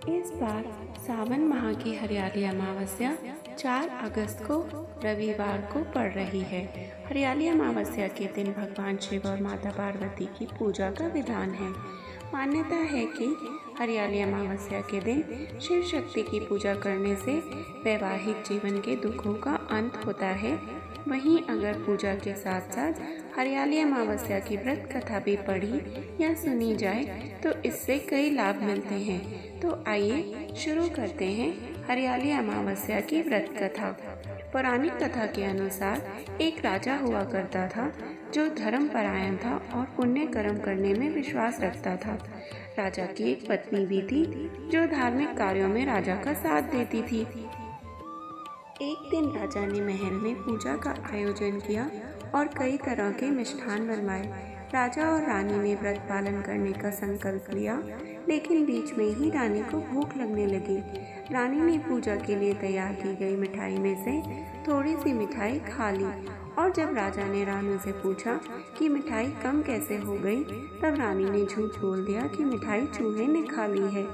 इस बार सावन माह की हरियाली अमावस्या 4 अगस्त को रविवार को पड़ रही है। हरियाली अमावस्या के दिन भगवान शिव और माता पार्वती की पूजा का विधान है। मान्यता है कि हरियाली अमावस्या के दिन शिव शक्ति की पूजा करने से वैवाहिक जीवन के दुखों का अंत होता है। वहीं अगर पूजा के साथ साथ हरियाली अमावस्या की व्रत कथा भी पढ़ी या सुनी जाए तो इससे कई लाभ मिलते हैं। तो आइए शुरू करते हैं हरियाली अमावस्या की व्रत कथा। पौराणिक कथा के अनुसार एक राजा हुआ करता था जो धर्मपरायण था और पुण्य कर्म करने में विश्वास रखता था। राजा की एक पत्नी भी थी जो धार्मिक कार्यों में राजा का साथ देती थी। एक दिन राजा ने महल में पूजा का आयोजन किया और कई तरह के मिष्ठान बनवाए। राजा और रानी ने व्रत पालन करने का संकल्प लिया, लेकिन बीच में ही रानी को भूख लगने लगी। रानी ने पूजा के लिए तैयार की गई मिठाई में से थोड़ी सी मिठाई खा ली और जब राजा ने रानी से पूछा कि मिठाई कम कैसे हो गई, तब रानी ने झूठ बोल दिया कि मिठाई चूहे ने खा ली है।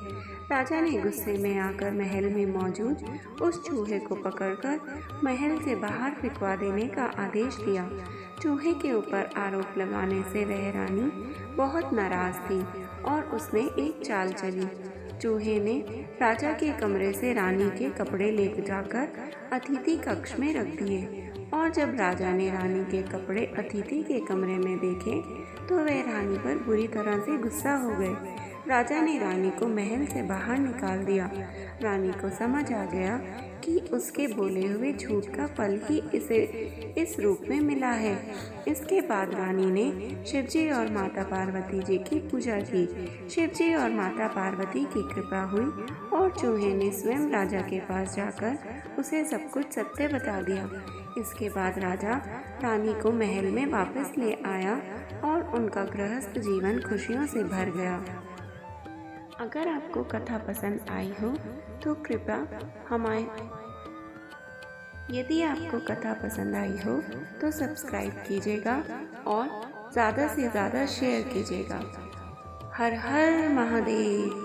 राजा ने गुस्से में आकर महल में मौजूद उस चूहे को पकड़कर महल से बाहर फेंकवा देने का आदेश दिया। चूहे के ऊपर आरोप लगाने से वह रानी बहुत नाराज थी और उसने एक चाल चली। चूहे ने राजा के कमरे से रानी के कपड़े ले जाकर अतिथि कक्ष में रख दिए और जब राजा ने रानी के कपड़े अतिथि के कमरे में देखे तो वह रानी पर बुरी तरह से गुस्सा हो गए। राजा ने रानी को महल से बाहर निकाल दिया। रानी को समझ आ गया कि उसके बोले हुए झूठ का फल ही इसे इस रूप में मिला है। इसके बाद रानी ने शिवजी और माता पार्वती जी की पूजा की। शिवजी और माता पार्वती की कृपा हुई और चूहे ने स्वयं राजा के पास जाकर उसे सब कुछ सत्य बता दिया। इसके बाद राजा रानी को महल में वापस ले आया और उनका गृहस्थ जीवन खुशियों से भर गया। अगर आपको कथा पसंद आई हो तो कृपया यदि आपको कथा पसंद आई हो तो सब्सक्राइब कीजिएगा और ज़्यादा से ज़्यादा शेयर कीजिएगा। हर हर महादेव।